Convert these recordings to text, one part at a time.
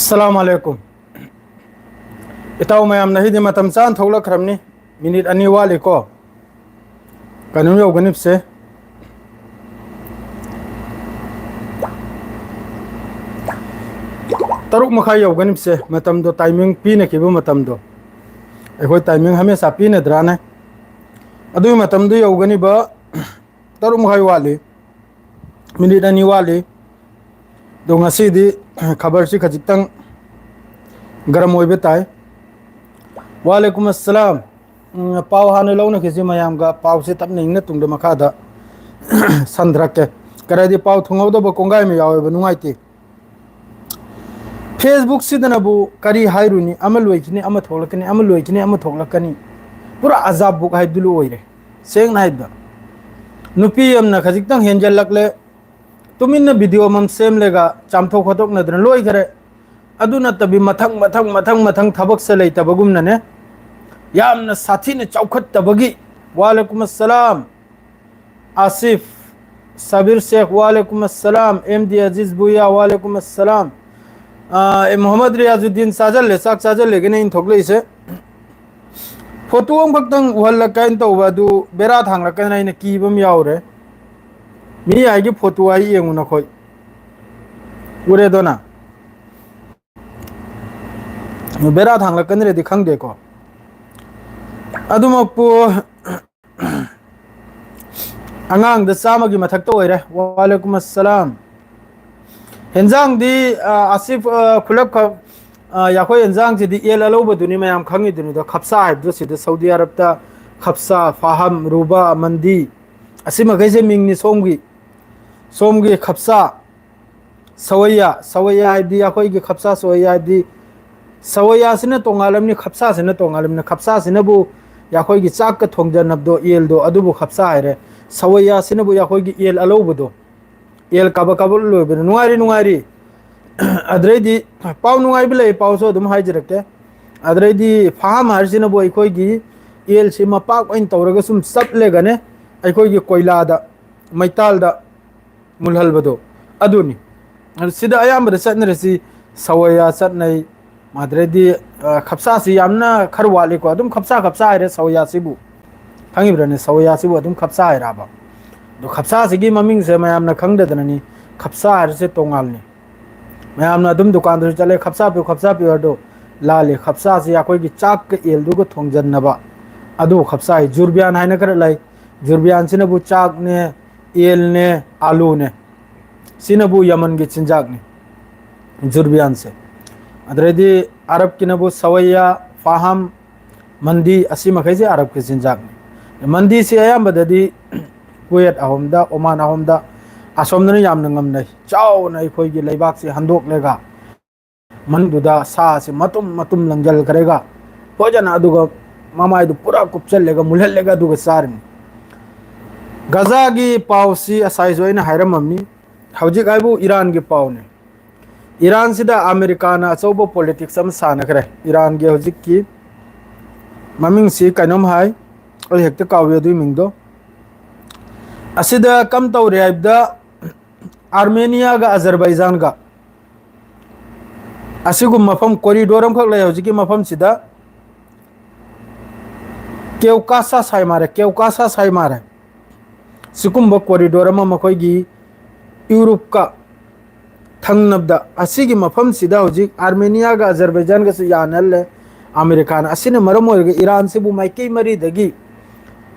अस्सलामुअलैकुम इताऊ मैम नहीं मतम चान थोलखरमनी मिनिट अनि वालेको कनु योगनिप से तरुक मखाई योगनिप से मतम दो टाइमिंग पीने की मतम दो अखोई टाइमिंग हमेशा पीने द्राने अदुई मतम दो योगनि ब तरुक मखाई वाली मिनिट अनि वाली दो ngasi खबर से खजितंग गरम होइबे ताई वालेकुम अस्सलाम पाव हाने लौना किसी मयाम का पाव से तब नहीं तुंग मखादा संद्रके करदी पाव थुंगौदो बकोंगाय में यावे नुंगाइती फेसबुक सिदनबु करी हाइरुनी अमल लोइखिनी अम थोलकनी अमल लोइखिनी अम थोलकनी पूरा अजाब बुक हाइदुलु ओइरे सेंग नाइदा नुपी अमना खजितंग हेंजल लकले तुमिन वीडियो मम सेम लेगा चामथो खतोक नदन लोई करे अदु नतबी मथंग मथंग मथंग मथंग थबक से लेतबगुमनने यामना साथीने चौखतबगी वालेकुम अस्सलाम आसिफ सबीर शेख वालेकुम अस्सलाम एमडी अजीज बुया वालेकुम अस्सलाम मोहम्मद रियाजुद्दीन साजल ले साक साजल लेगे इन थोकले इसे फोटो हम फक्तंग वहल काइन तौबदु बेरा थांगलकन आइने कीबम यावरे मी आगे फोटो आई ये मुना कोई उरे दो ना बेरा थांगला कंदरे दिखंग देखो अदुमपु अंगांग द सामगी मथक तो ओइरे वालेकुम अस्सलाम हेंजांग दी आसिफ खुलब ख याखोय हेंजांग जी दी एल अलोब दुनी मयाम खंगी दुनी द खपसा हाइब दो सिद सऊदी अरब ता खपसा फाहम रूबा मंदी असिम गैसे मिंगनी सोमगी खपसा सवैया सवैया दी याखोय गी खपसा सवैया दी सवैया सिने तोंगालमनी खपसा सिने तोंगालमनी खपसा सिनेबु याखोय गी चाक का थोंजनबदो एल दो अदुबु खपसा हाइरे सवैया सिनेबु याखोय गी एल अलोबदो एल कब लोबे नुंगारी अद्रेदी पाव नुंगाई बिले पाव सो दुम हाइजरके अद्रेदी फाम हारसिनेबु अखोय गी एल सि मपाक ओइन तौरगा सुम सपलेगने अखोय गी कोयलादा मैतालदा मुलहलबदो अदुनी सिदा अयामबद चटनरसी सवैया चटनै माद्रेदी खपसा सि यामना खर वालेको अदुम खपसा हाइरे सवैया सिबु खंगिब्रने सवैया सिबु अदुम खपसा हाइराबा दो खपसा सिगी ममिंग से मयामना खंगददननी खपसा हाइरसे तोंगालनी मयामना अदुम दुकान दु चले खपसा पे दो लाले खपसा से याकोय गी चाक के एल दुगो थोंजन्नबा अदु खपसा हाइ जुरबियान हाइना कर लाई जुरबियान सिनबु चाक ने एल ने आलू ने सिनबु यमन की चिंजाक ने जुरबियान से अदरेदी अरब की नबु सवैया फाहम मंदी असी मखैसे अरब के चिंजाक ने मंदी से अयामबददी कुवेत अहोमदा ओमान अहोमदा असोमदन यामन ngam चाव न अखोय की लेबाक से हंदोक लेगा मनदुदा सा से मतुम लंजल करेगा भोजन अदुगा मामायदु पूरा कुपचल लेगा मुलहल लेगा दुगा सारनी गजा की पावसी असाइजोइन हायरममी हौजिक आइबु ईरान की पाव ने ईरान सिदा अमेरिका ना अचौब पॉलिटिक्स अम सानखरे ईरान की हौजिक की ममिंग सी कनम हाय और हेक्ट कावे दुई मिंगदो असिदा कम तौरे आइबदा आर्मेनिया का अजरबैजान का असिगु मफम कॉरिडोर हम खक लय हौजिक मफम सिदा केवकासा साइ मारे सिकुम्ब कॉरिडोर अमा मखोयगी यूरोप का थंगनबदा असिगी मफम सिदा हौजिक आर्मेनिया का अजरबैजान का से यानल अमेरिका ना असिने मरम ओरगे ईरान से बु माइके मरी दगी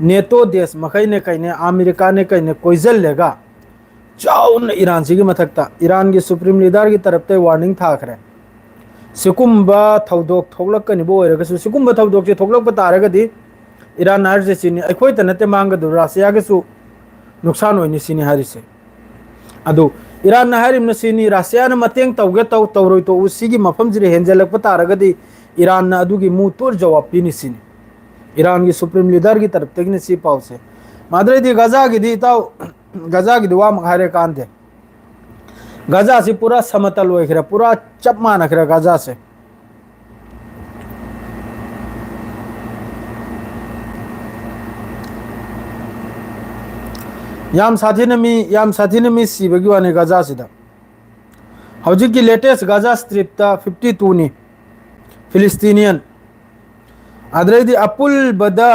नेटो देश मखैने कइने अमेरिका ने कइने कोइजल लेगा चाउन ईरान सिगी मथकता ईरान की सुप्रीम लीडर की तरफ ते वार्निंग थाखरे सिकुम्ब थौदोक थोलकनि बो ओरगसु सिकुम्ब थौदोक से थोलक तारगदी ईरान नार से सिनी अखोय तनते मांगदु रासिया गेसु नुकसान होइनि सिनी हारिसे अदु ईरान नाहरिम सिनी रासिया न मतेंग तौगे तौरोय तो उसिगी मफम जिरे हेंजलक तारगदी ईरान न अदुगी मुतुर जवाब पिनि सिनी ईरान की सुप्रीम लीडर की तरफ तेगने सी पाव से मादरे दी गजा की दी ताऊ गजा की दुआ मखारे कांदे गजा से पूरा समतल होइखरे पूरा चपमा नखरे गजा से याम साथी ने मी सिबगी वाने गजा सिदा हौजिक की लेटेस्ट गाजा स्ट्रिप ता 52 नि फिलिस्तीनियन अदरैदी अपुल बदा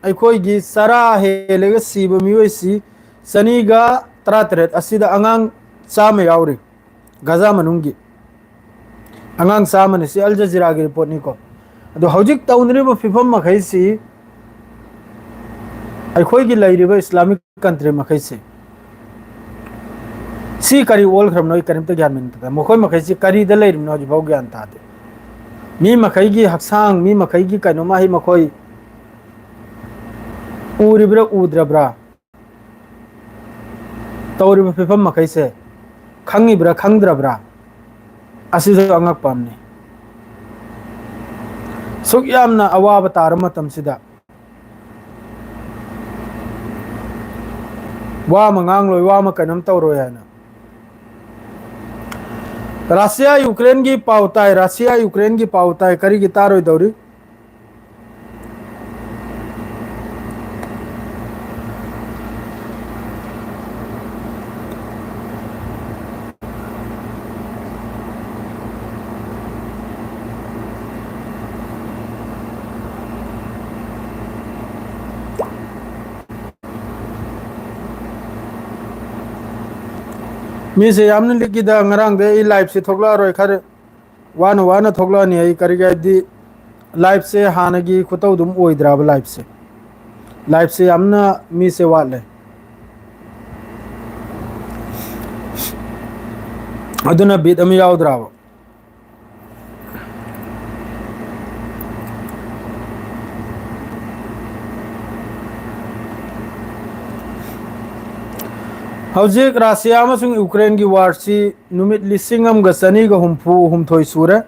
अखोई की सरा हेलेगा सीब मियोसी सनीगा तरातरेत असिदा अंगांग चाम यावरी गाजा मनुंगी अंगांग चाम से अल जजीरा की रिपोर्ट निको अदो हौजिक तौनरिबो फिफम मखैसी अखोई की लैरिबो इस्लामिक कंट्री मखैसी सी करी ओल खरम नोई करीम तो ज्ञान मिनता मखोई मखैसी करी द लैरिम नो जिबाव ज्ञान तादे मी मखई की हक्सांग मी मखई की कनुमा ही मखोई उरिब्रा उद्रब्रा तौरिब फिफम मखई से खंगिब्रा खंगद्रब्रा असिसो अंगक पामने सुक यामना अवाब तार मतमसिदा वा मंगांग लोय वा म कनम तौरो याना रशिया यूक्रेन की पावताय रशिया यूक्रेन की पावताय करी की तारो दौरी मी से यामन लिखिदा ngarang de i live se thokla roi khar wana wana thokla ni ai kari ga di live se hanagi khutau dum oidra ba live se amna mi se wale aduna bit am yaudra हौजिक Russia अमसुंग Ukraine की war से नुमित लिसिंगम गसनी ग हुमफु हुमथोय सुरे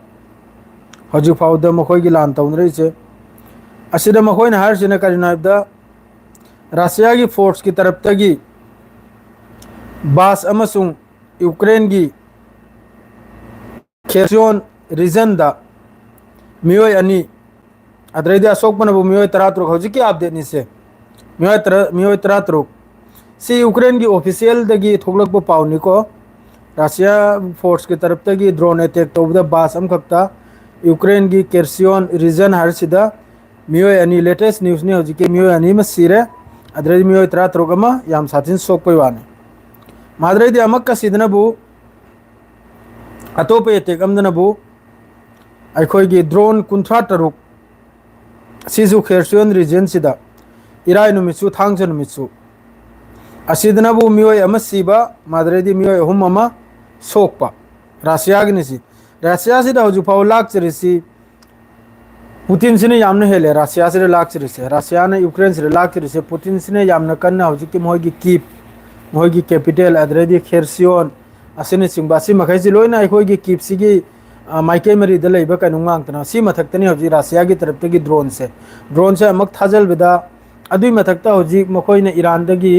हौजिक फाउद मखोय की लान तौनरे से असिदा मखोय न हर सिना करिनाबदा Russia की फोर्स की तरफ तगी बास अमसुंग यूक्रेन की खेरसियोन रीजन दा मियोय अनि अद्रैदे अशोक बनबु मियोय तरातरुक हौजिक की अपडेट नि से मियोय तरातरुक सी यूक्रेन की ऑफिशियल दगी थोगलक पाउनी को रशिया फोर्स की तरफ तगी ड्रोन अटैक तौबदा बास अम खक्ता यूक्रेन की केर्सियोन रीजन हर सिदा मियोय अनि लेटेस्ट न्यूज़ ने हौजिक के मियोय अनि म सिरे अद्रैदे मियोय तरातरुक अमा याम साथिन सोकपय वाने माद्रैदे अमक का सिदनबु अतोप अटैक अमदनबु अखोई की ड्रोन कुंथ्रा तरुक सिजु केर्सियोन रीजन सिदा इराय नुमिसु थांगज नुमिसु असिदनबु मियोय अमसीबा माद्रेदी मियोय हुममा सोकपा रशिया गिनिसी रशिया से हजु फाव लाक्चरिसी पुतिन सिने यामने हेले रशिया से लाक्चरिसे रशिया ने यूक्रेन से लाक्चरिसे पुतिन सिने यामने कन्ना हजु कि मोगी कीप मोगी कैपिटल अद्रेदी खेरसियोन असिने सिंबासी मखैसी लोइना अखोगी कीप सिगी माइके मरी द लेबा कनुंगांगतना सी मथक्तनी हजु रशिया की तरफ तगी ड्रोन से अमक थाजल बिदा अदुई मथक्ता हजु मखोइने ईरान दगी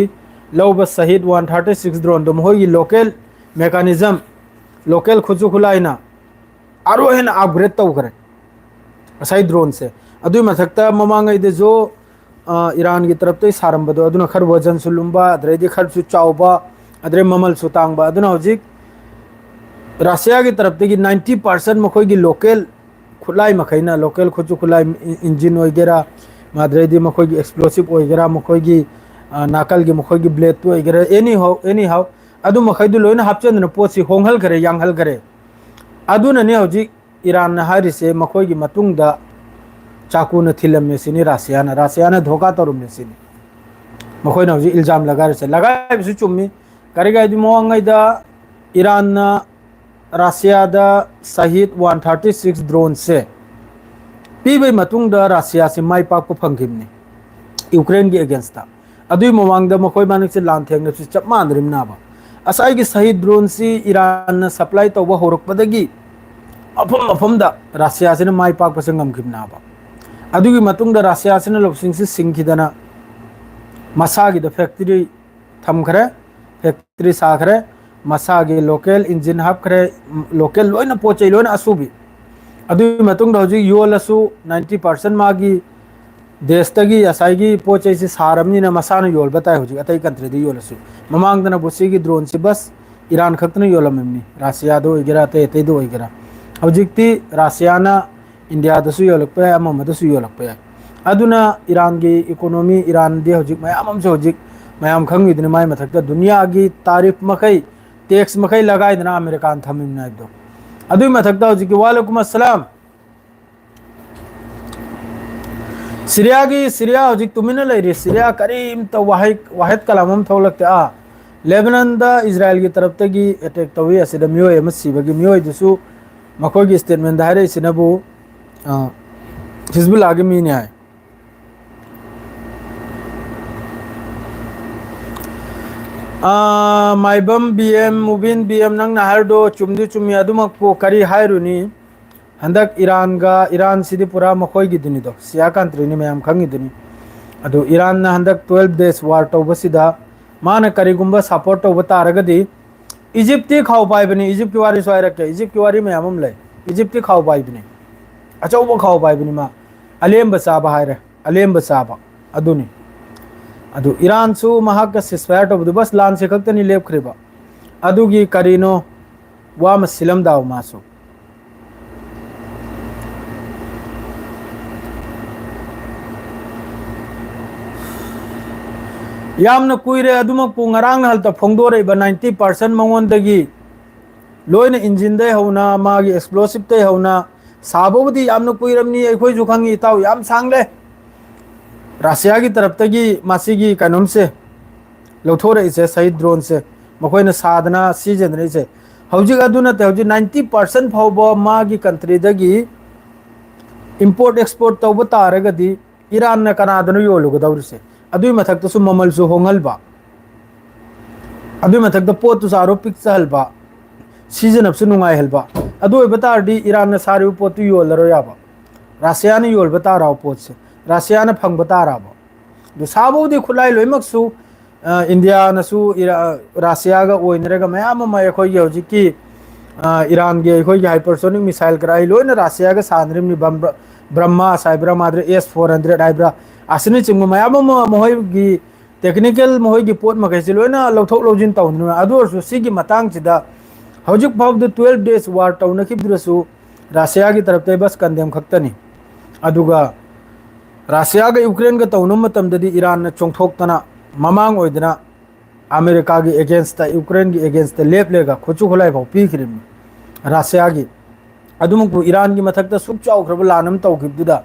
लौब शहीद 136 ड्रोन दम होगी लोकल मेकानिज्म लोकल खुजु खुलाइना आरो हेन अपग्रेड तौखरे असai ड्रोन से अदुई मथक्ता ममांगै दे जो ईरान की तरफ तै सारंबदो अदुना खर वजन सुलुंबा अद्रेदी खर सु चाउबा अद्रे ममल सु तांगबा अदुना हौजिक रशिया की तरफ तै 90% मखोई की लोकल खुलाई मखैना लोकल खुजु खुलाई इंजिन वगैरह माद्रेदी मखोई की एक्सप्लोसिव वगैरह मखोई की नाकल की मखोई की ब्लेड तो वगैरह एनी हाउ अदु मखैदु लोइना हापचन पोसी होंगल करे यांगल करे अदुना ने हौजिक ईरान न हारिसे मखोई की मतुंगदा चाकू न थिलम में सिनी रशिया न धोखा तरुम में सिनी मखोई न हौजिक इल्जाम लगाय बिसु चुम्मी करेगा दि मोंगैदा ईरान न रशिया दा शहीद 136 ड्रोन से पीबे मतुंगदा रशिया से माई पाक फंगिमनी यूक्रेन की अगेंस्ट अदुई मवांगदा मखोई मानक से लान थेंग से चप मानरिम नाबा असाई की शहीद ड्रोन से ईरान न सप्लाई तौबा होरकपदगी अफम अफमदा रशिया से माई पाक पसंगम किमनाबा अदुगी मतुंगदा रशिया से लोबसिंग से सिंखिदना मसागी द फैक्ट्री थमखरे फैक्ट्री साखरे मसागी लोकल इंजिन हापखरे लोकल लोइना पोचै लोइना असुबी अदुगी मतुंगदा हजि योलसु 90% मागी देशतगी असाईगी पोचै से सारमनी न मसाना योल बताय हजि अतै कंट्री दि योलसु ममांगदना बुसीगी ड्रोन से बस ईरान खक्तन योलमनी रशिया दो इगरा ते ते दो इगरा हौजिक्ति रशिया ना इंडिया दसु योलकपे अमम दसु योलकपे अदुना ईरान की इकोनॉमी ईरान दे हौजिक मयाम हम हौजिक मयाम खंगिदने माय मथक्ता दुनिया की तारीफ मखै टैक्स मखै लगाइदना अमेरिका थमिना दो अदुई मथक्ता हौजिक वालेकुम अस्सलाम सीरिया हौजिक तुमिना लेरी सीरिया करीम तो वाहिद कलाम थोलकते आ लेबनान दा इजराइल की तरफ तगी अटैक तवी असिदा मियोय मसीबगी मियोय दुसु मखोगी स्टेटमेंट दायरे सिनबु हिजबुल्लाह के मीने आए माइबम बीएम मुबिन बीएम नंग नाहरदो चुमदी चुमी अदुमकपो करी हायरुनी हंदक ईरान सिदी पूरा मखोगी दुनिदो सिया कंट्री नि मयाम खंगी दुनी अदु ईरान ना हंदक 12 डेज वार तौबसिदा माने करीगुंबा सपोर्ट तौब तारगदी इजिप्ट ती खाव पाइबनी इजिप्ट की वारी सोयरके इजिप्ट की वारी मयाम ले इजिप्ट ती खाव पाइबनी अचौबो खाव पाइबनी मा अलेम बसाबा हायरे अलेम बसाबा अदुनी अदु ईरान सु महाक सिस्फायर तौबदु बस लान से खक्तनी लेपख्रेबा अदुगी करीनो वा मसिलम दाव मासो यामना कुइरे अदुमक पुंगरांग हलता फोंगदोरे 90% मंगोंदगी लोइन इंजिन दे होना मागी एक्सप्लोसिव ते होना साबोबदी यामना कुइरमनी एखोय जुखंगी इताव याम सांगले रशिया की तरफ तगी मासीगी कानून से लौथोरे इसे सही ड्रोन से मखोयना साधना सीजन से हौजिक अदुना ते हौजिक 90% फावबो मागी कंट्री दगी इंपोर्ट एक्सपोर्ट तौब तारगदी ईरान ना कनादनो योलुगदौरसे अदुई मथक्तसु ममलसु होंगलबा अदुई मथक्त पोतु सारो पिक्चहलबा सीजन अपसु नुंगाय हलबा अदुई बतारदी ईरान ना सारे पोतु योलरो याबा रशिया ने योल बताराव पोत से रशिया ने फंग बताराबा दु साबोदी खुलाई लोइमक्सु इंडिया नसु रशिया गा ओइनरेगा मयाम मा एखोय हौजिकी ईरान गे एखोय हाइपरसोनिक मिसाइल कराई लोइना रशिया गा सानरिमनि ब्रह्मा साइब्रा माद्रे S-400 हाइब्रा असनी चिंग मयाम मोहयगी टेक्निकल मोहयगी पोत मखैसे लोइना लौथोक लौजिन तौन अदुरसु सिगी मतंग सिदा हौजिक फाव द 12 डेज वार तौनखिब्रसु रशिया की तरफ ते बस कंडेम खक्तनी अदुगा रशिया गा यूक्रेन गा तौन मतमददी ईरान ना चोंथोक्तना ममांग ओइदना अमेरिका की अगेंस्ट यूक्रेन की अगेंस्ट लेपलेगा खुचु खुलाई भाव पीखरिम रशिया की अदुमकु ईरान की मथक्ता सुक चाउख्रब लानम तौखिबदुदा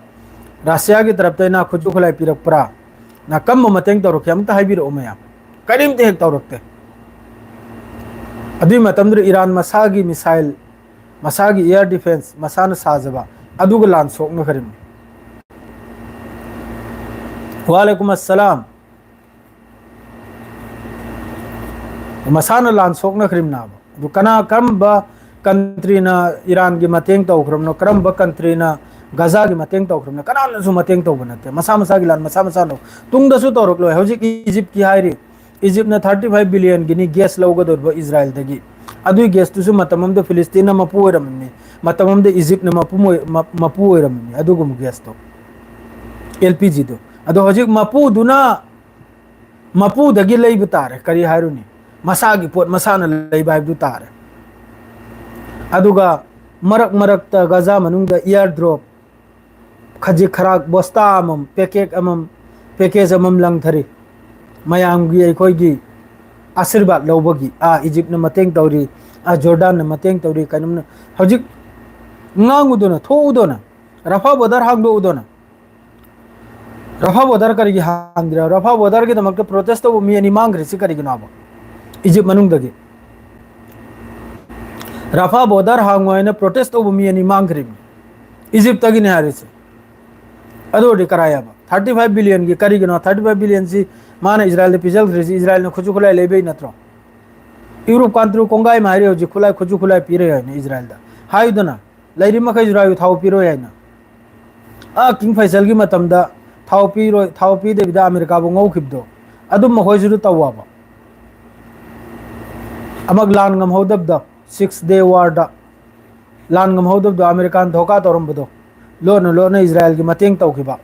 रशिया की तरफ ना खुचु खुलाई पिरकपरा ना कम मतेंग तौरखे अमता हाइबिरो मया करीमते हेक तौरकते अदुई मतमद्र ईरान मसागी मिसाइल मसागी एयर डिफेंस मसाना साजबा अदुग लान सोकन खरिम वालेकुम अस्सलाम मसाना लान सोकन खरिम ना दु कना करम कंट्री ना ईरान की मतेंग तौख्रम नो करम कंट्री ना गजा की मतेंग तौख्रम कनानसु मतेंग तौब नते मसा मसा की लान मसा मसा नो तुंगदसु तौरकलो हौजिक इजिप्ट की हायरी इजिप्ट ना 35 बिलियन गिनी गैस लौगदोब इजराइल दगी अदुई गैस तुसु मतमम दे फिलिस्तीन ना मपु ओरमनी मतमम दे इजिप्ट ना मपु ओरमनी अदुगुम गैस तो LPG तो अदो हौजिक मपु दुना मपु दगी लेब तारे करी हायरुनी मसागी पोट मसाना लेब हाइबदु तारे अदुगा मरक मरक ता गजा मनुंग एयर ड्रॉप खजी खराक बस्ता अमम पैकेज अमम लंगथरी मयांगी अखोगी आशीर्वाद लौबगी इजिप्ट न मतेंग तौरी जॉर्डन न मतेंग तौरी कनम हौजिक ngangudo na thodo na rafa bodar hangdo na rafa bodar kari hangra rafa bodar ke tamak protest to mi ani mang risi kari ginaba Egypt manung dagi rafa bodar hangwa na protest to mi ani mang kari Egypt tagi ne harise ado de karaya ba 35 billion ki kari gina 35 billion si mana Israel de pijal risi Israel ne khuju khulai lebe natro Europe country kongai mari hoji khulai khuju khulai pire hai ne Israel da haiduna lairi makai Israel thau piro hai na King Faisal ki matam da thau pi de da America bo ngau khibdo adum ma hoizuru tawwa ba amag lan ngam hodab da 6-day war da lan ngam hodab da American dhoka torom bodo lo na Israel ki mateng tau khiba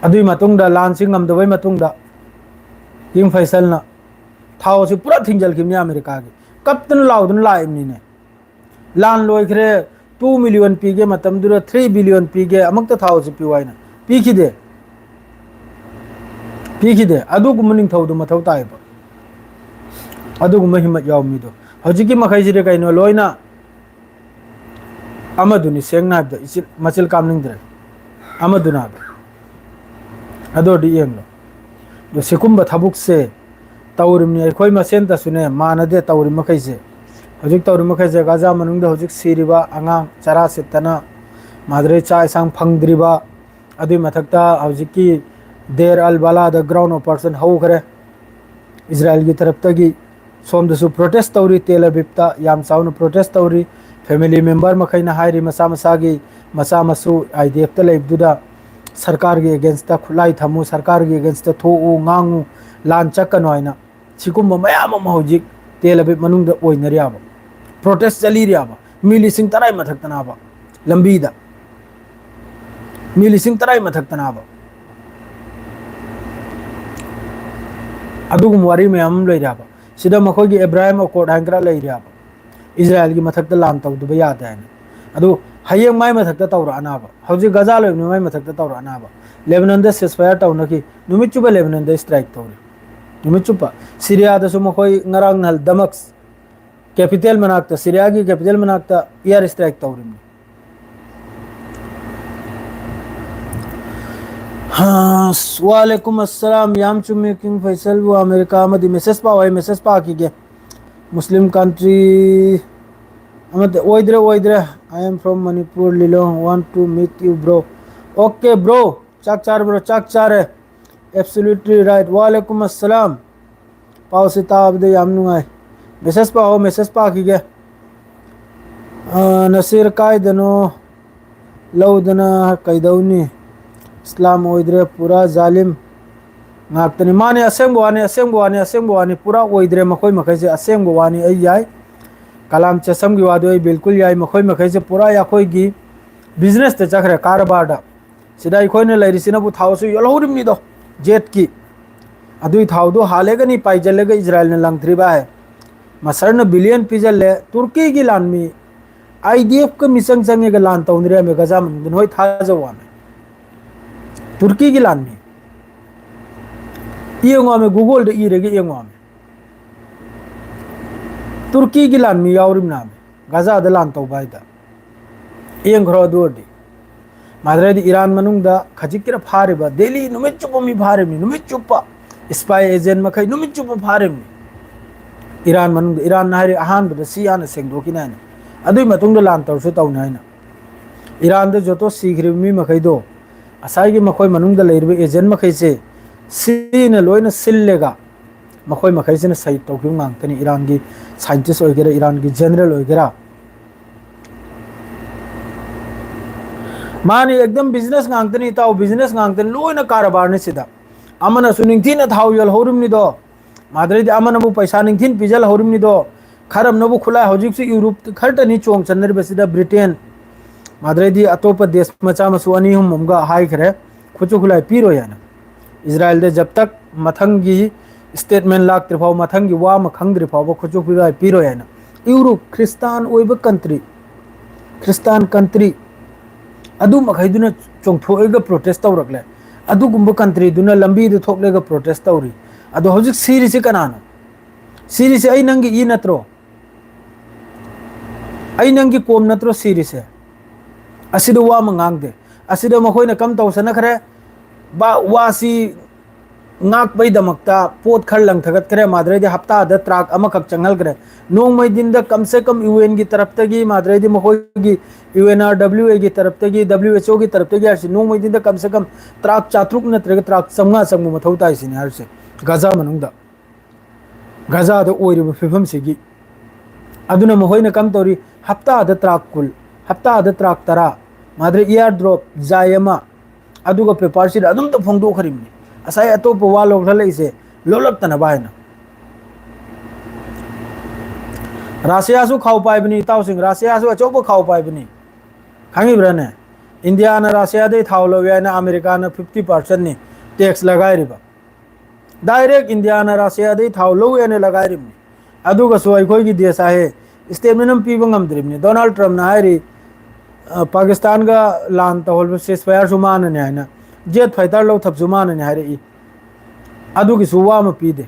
adui matung da lan sing ngam da wai matung da King Faisal na thau si pura thingjal khimni America ki कप्तन लाउदन लाइबनीने lawn लोइखरे 2 million पीगे मतमदुरा 3 billion पीगे अमक्ता थाउज पीवाइना पीखिदे पीखिदे अदुगुम निंथौदु मथौ Taiba अदुगुम हिम्मत यावमीदो हजिकी मखैजिरे canoe लोइना अमदुनि सेंगनाबदा इसिल मचिल कामनिंद्रे अमदुना अदोडी येंगलो दो सिकुंबा थबुकसे तौरिमनि अखोय मसेन तसुने मानदे तौरि मखैसे हजिक तौरि मखैसे Gaza मनुंगदा हजिक सिरिबा अंगांग चरा सेतना मादरे चा इसांग फंगद्रिबा अदुई मथक्ता हजिकी देर अल बाला the ground operation हौखरे Israel की तरफ तगी सोमदसु protest तौरी तेल अविवता याम chown protest तौरी family member मखैना हाइरी मसा मसागी मसा मसु IDF ता लेबदुदा सरकार के अगेंस्ट खुलाई थमु सरकार के अगेंस्ट थोउ ngangu लान चक्कनो आइना सिकुम मयाम हौजिक तेल अविव मनुंग द ओइनरियाबा प्रोटेस्ट चलीरियाबा मिलिसिंग तराई मथक्तनाबा लंबीदा मिलिसिंग तराई मथक्तनाबा अदुगुम वारी मयाम लैराबा सिदा मखोगी इब्राहिम अकोर्ड हांगरा लैराबा इजराइल की मथक्ता लान तौदुब यादा है अदु हयेंग माय मथक्ता तौर अनाबा हौजी गजा लोइब माय मथक्ता तौर अनाबा लेबनान द सेसफायर टाउनकी नुमित चुबा लेबनान द स्ट्राइक तौरी नुमित चुबा सीरिया द सुमखोई ngarang nal दमक्स कैपिटल मनाक्ता सीरिया की कैपिटल मनाक्ता एयर स्ट्राइक तौरी हाँ वालेकुम अस्सलाम याम चुमे किंग फैसल वो अमेरिका मदी मैसेज पा की गे मुस्लिम कंट्री अमद ओइद्रे I am from Manipur Lilong want to meet you bro okay bro चाक चार ब्रो चाक चार है एब्सोल्युटली राइट वालेकुम अस्सलाम पाओ से ताबदे याम नुआय मैसेज पा की गे नसीर कायदनो लौदना कैदौनी इस्लाम ओइद्रे पूरा जालिम नाक्तनी माने असेंबवानी पूरा ओइद्रे मखोय मखैसे असेंबवानी आई याय कलाम चसम की वादो बिल्कुल याय मखोय मखैसे पूरा याखोय की बिजनेस ते चखरे कारबारदा सिदा इखोयने लैरिसिनाबु थावसु यलहौरिमनिदो जेट की अदुई थावदो हालेगनी पाइजलेगा इजराइल ने लंगथ्रिबा है मसरन बिलियन पिजले तुर्की की लानमी आईडीएफ का मिशन संगे लान तौनरे में गजा मन होय थाजवा में तुर्की की लान में इयंगवा में गूगल दे इरेगे इयंगवा में तुर्की की लान में यावरिम नाम गजा द लान तौ बायदा इयंग खरो दोडी माद्रेदी ईरान मनुंग दा खजिकिरा फारेबा दिल्ली नुमित चुपमी फारेमी नुमित चुपा स्पाई एजेंट मखै नुमित चुपा फारेमी ईरान मनुंग ईरान नाहरे अहान बद सियान सेंगदोकिना ने अदुई मतुंग लान तौसु तौनाइना ईरान दे जोतो सीग्रिमी मखैदो असाई की मखोय मनुंग लेरबे एजेंट मखैसे सीने लोइना सिल्लेगा मखोय मखैसे ने सही तौकिउ ngang ईरान की साइंटिस्ट ओइगेरा ईरान की जनरल ओइगेरा माने एकदम बिजनेस ngang ताऊ बिजनेस ngang लोइना कारबार ने सिदा अमना सुनिंगथिन थाउ यल होरुमनि दो माद्रेदि अमनबु पैसा निंगथिन पिजल होरुमनि दो खरम नबु खुला हजिक यूरोप खरटनी चोंग चनर बसिदा ब्रिटेन माद्रेदी अतोप देश मचा मसु अनी हम मुमगा हाइखरे खुचु खुलाई पीरो याना इजराइल दे जब तक मथंगी स्टेटमेंट लाक त्रिफाव मथंगी वा मखंगद्रि फाव खुचु खुलाई पीरो याना यूरोप क्रिस्तान ओइब कंट्री अदु मखैदुना चोंथोएगा प्रोटेस्ट तौरकले अदु गुंब कंट्री दुना लंबी दु थोकलेगा प्रोटेस्ट तौरी अदु हजिक सीरी से कनानो सीरी से आई नंगी ई नत्रो आई नंगी कोम नत्रो सीरी से असिद वा मंगांगदे असिद मखोयना कम तौसना खरे बा वासी नाक बै दमकता पोत खर लंग थगत करे माद्रेदि हफ्ता द ट्रक अमखक चंगल करे नोंगमै दिन द कम से कम यूएन की तरफ तगी माद्रेदि मखोयगी यूएनआरडब्ल्यूए की तरफ तगी डब्ल्यूएचओ की तरफ तगी हरसे नोंगमै दिन द कम से कम ट्रक चात्रुक नत्रग ट्रक समगा समगु मथौ ताइसिनि हरसे गजा मनुंगदा गजा द ओइरिब फिफम सिगी अदुना मखोयना कम तौरी हफ्ता द ट्रक कुल हफ्ता द ट्रक तरा माद्रे एयर ड्रॉप जायमा अदुगा पेपर सिद अदुम त फोंदो खरिमनि असाय अतोप वालो खलेसे लोलक्तना बायना राशियासु खाव पाइबनि तावसिंग राशियासु अचोब खाव पाइबनि खांगिब्राने इंडिया ना राशिया दे थाव लोयाना अमेरिका ना 50% नि टैक्स लगाइरिबा डायरेक्ट इंडिया ना राशिया दे थाव लोयाने लगाइरिबनि अदुगसु अखोई देश है स्टेटमेंट पीब ngam डोनाल्ड ट्रम्प ना हायरी पाकिस्तान का लान तौल सेसफायर सुमानने है जेट फाइटर लो थप सुमानने है अदुगी सुवा म पीदे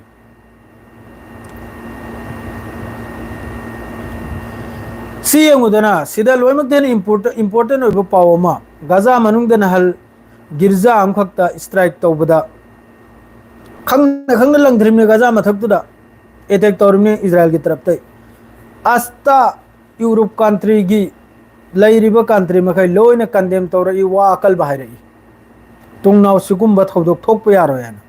सी यंगुदना सिदा लोइमकदेन इम्पोर्टेंट ओइब पावमा गाजा मनुंगदन हल गिरजा अमखक्ता स्ट्राइक तौबदा खंग लंगद्रिमने गाजा मथक्तुदा अटैक तौरमने इजराइल की तरफ तै आस्ता यूरोप कंट्री की लैरिब कंट्री मखै लोइना कंडेम तौरई वा अकल बाहरई तुंगनाव सिकुंब थौदोक थोकप यारोयान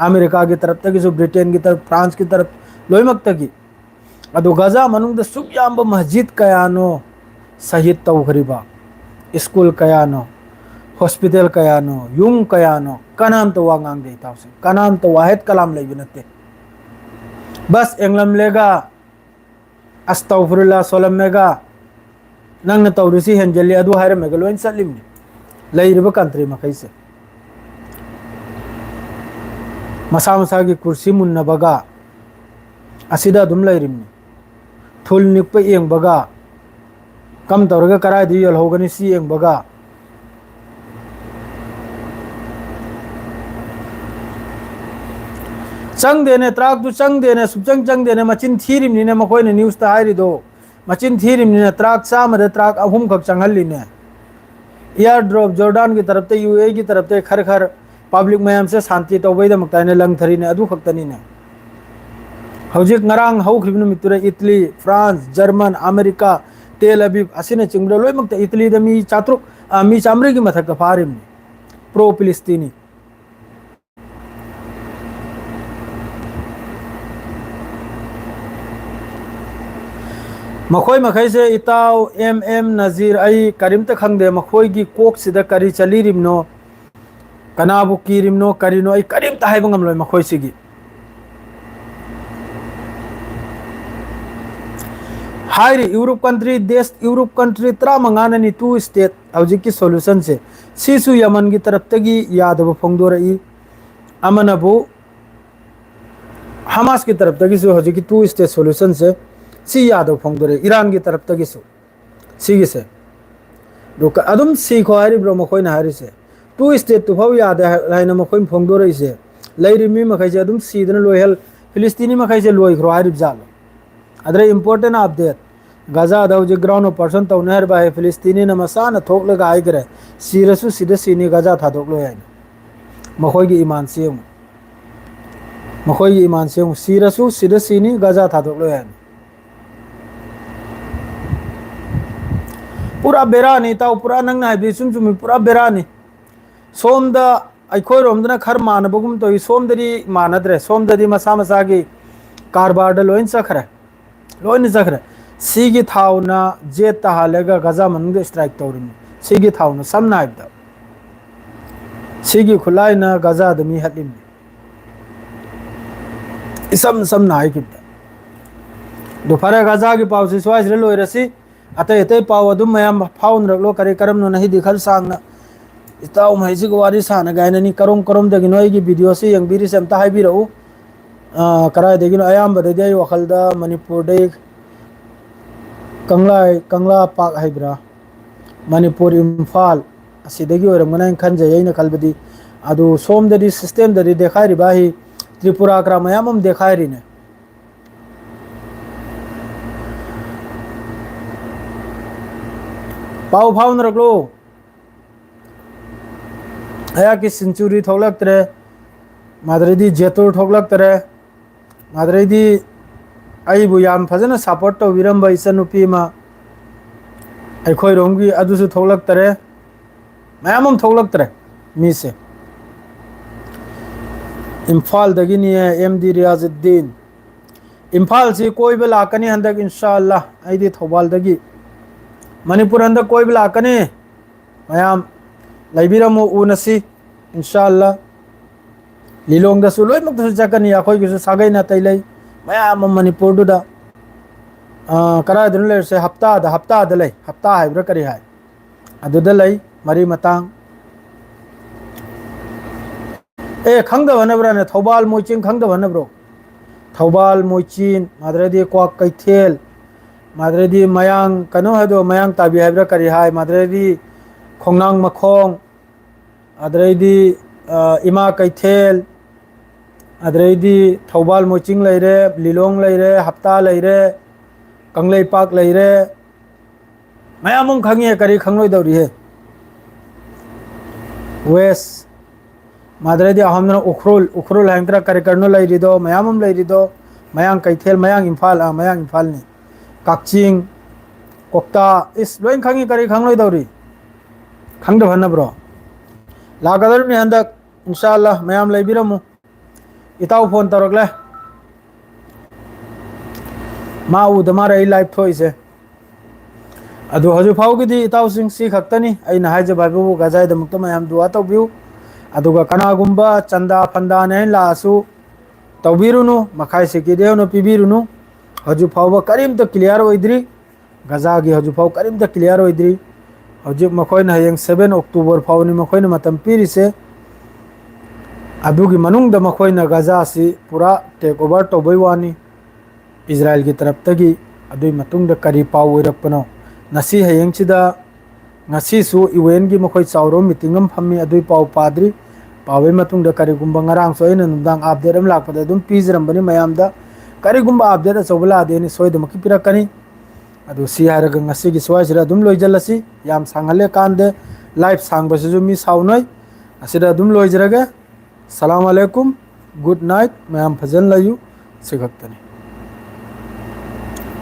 अमेरिका की तरफ तक ब्रिटेन की तरफ फ्रांस की तरफ लोइमक्तगी अदो गाजा मनुंग द सुयाम मस्जिद कयानो शहीद तौखरिबा स्कूल कयानो हॉस्पिटल कयानो युम कयानो कनाम तो वांगांग दे तावसे कनाम तो वाहिद कलाम लेबि नते बस एंगलम लेगा अस्तगफिरुल्लाह सोलम मेगा नंग तौरुसी हेंजली अदु हारे मेगा लोइन सलिमनि लैरिबा कंट्री मखैसे मसा मसा की कुर्सी मुन्नबगा असिदा अदुम लैरिमनि थुल निप येंबगा कम तौरगा करायदि यलहोगनि सी येंबगा चंग देने त्राक दु चंग देने चंग देने मचिन थीरिमनि ने मखोयने न्यूज ता हायरिदो मचिन थीरिमनि ने त्राक सामरे त्राक अहुम खक चंगहल्लिने एयर ड्रॉप जॉर्डन की तरफ ते यूए की तरफ ते खर खर पब्लिक मैम से शांति तौबैद मक्ताने लंगथरीने अदु खक्तनीने हौजिक ngarang हौख्रिबनु मितुरे Italy France German America Tel Aviv असिने चिंगडो लोइमक्ता Italy the मी चात्रुक मी चामरे की मथक फारिमनि प्रो फिलिस्तीनी मखोई मखै से इताव एम नजीर आई करीम त खंगदे मखोई की कोक सिदा करी चली रिमनो कनाबु की रिमनो करीनो आई करीम त हाइब ngam loi मखोई सिगी हायरी यूरोप कंट्री देश यूरोप कंट्री त्रा मंगाननी टू स्टेट हौजिक की सॉल्यूशन से सीसु यमन की तरफ तगी यादव फोंगदोरई अमनबु हमास की तरफ तगी सु हौजिक की टू स्टेट सॉल्यूशन से सी यादव फोंगदोरे ईरान की तरफ तगी सु सीगी से दोका अदुम सी खो हायरी ब्रो मखोय ना हायरी से टू स्टेट तो फाव याद लाइन मखोय फोंगदोरे से लैरिमी मखै से अदुम सीदन लोयल फिलिस्तीनी मखै से लोय खरो हायरी जालो अदरे इंपोर्टेंट अपडेट गाजा दौजे ग्राउंड पर्सन तौनहर बाय फिलिस्तीनी न मसाना थोकलगा आइगरे सीरसु सिदे सीनी गाजा थादोकलो याय मखोय की ईमान से सीरसु सिदे सीनी गाजा थादोकलो याय पूरा बेरानी ताउ पूरा नंगना है बिसुम सुम पूरा बेरानी सोमदा अखोय रोमदना खर मानबगुम तो सोमदरी मानद्रे सोमदरी मसा मसा की कारबार लोइन सखरे लोइन सखरे सीगी थाउना जेट तहालेगा गजा मनुंग स्ट्राइक तौरिम सीगी थाउना समना हाइबदा सीगी खुलाइना गजा दमी हलिम इसम समना हाइकिबदा दोफारे गजा की पाव से स्वाइस रे लोइरसी अतै अतै पाव अदुम मयाम फाउन रगलो करे करम नो नहीं दिखल सांगना इताउ मैसी को वारी साना गायननी करम दगी नोई की वीडियो से यंगबीरी से अमता हाइबिरउ कराय देगिन अयाम बदे वखलदा मणिपुर दे कंगला पाक हाइब्रा मणिपुर इम्फाल असिदगी ओरमना खनजे यैना खलबदी अदु सोमददी सिस्टम ददी देखायरि बाही त्रिपुरा क्रा मयामम देखायरि ने पाव फाउन रगलो अया की सेंचुरी थोलक्तरे मादरेदी जेतुर ठोकलक्तरे मादरेदी अबू याम फजन सपोर्ट तो विरंब इसनुपी मा अखोय रोंगी अदुसु थोलक्तरे मयामम थोलक्तरे मी से इम्फाल दगिनी है एमडी रियाजुद्दीन इम्फाल से कोई भी लाकनी हंदक इंशाअल्लाह आईदी थौबाल दगी मणिपुर हंदक कोई भी लाकनी मयाम लाइबिरमो उनसी इंशाअल्लाह लिलोंग दसु लोय मक दसु जाकनी अखोय गिसु सागै ना तैलै मयाम मणिपुर दुदा करा दिन से हफ्ता लै हफ्ता हाइब्रा करी हाय अदुदा लै मरी मतांग ए खंगद वनब्रा ने थौबाल मोचिंग खंगद वनब्रो थौबाल मोइचिन माद्रेदी क्वाक कैथेल माद्रेदी मयांग कनो हदो मयांग ताबी हाइब्रा करी हाय माद्रेदी खोंगनांग मखोंग अद्रेदी इमा कैथेल अद्रेदी थौबाल मोइचिंग लेरे लिलोंग लेरे हप्ता लेरे कंगले पाक लेरे मयामुंग खंगी करी खंगलोय दौरी है वेस्ट माद्रेदी अहमदन उखरुल हैंकरा करी करनो लेरिदो मयामुम लेरिदो मयांग कैथेल मयांग इम्फाल ने काकचिंग कोक्ता इस लोइन खंगी करी खंगलोय दौरी खंगद भन्न ब्रो लागदरनी हंदक इंशाअल्लाह मयाम लेबिरमु इताउ फोन तौरकले मा उदमा रही लाइव थोइसे अदु हजु फाउगिदी इताउ सिंग सी खक्तनी अइना हाइजे बाबु गजाय दमुक्त मयाम दुआ तौबिउ अदुगा कनागुंबा चंदा फंदा ने लासु तौबिरुनु मखाय सिकिदेउनु पिबिरुनु हजु फाउबा करीम तो क्लियर ओइद्री गजागी हजु फाउ करीम तो क्लियर ओइद्री हजु मखोइन हयेंग 7 अक्टूबर फाउनी मखोइन मतम पिरिसे अदुगी मनुंग द मखोइन गजा सी पूरा टेक ओवर तौबै वानी इजराइल की तरफ तगी अदुई मतुंग द करी पाउ ओइरकपनो नसी हयेंग चिदा नसी सु इवेंट की मखोइ चाउरो मीटिंग अम फम्मी अदुई पाउ पाद्री पावे मतुंग द करीगुंबा ngarang सोइन नुदांग अपडेट अम लाकपद अदुम पिजरम बनी मयाम द करीगुंबा अपडेट अचौबला देनी सोइदमकी पिरकनी अदु सी हारग ngasi gi swaisira adum loijalasi yam sangale kande live sangbasisu mi saunoi asida adum loijraga salam alaikum good night mayam fazan layu sigaktani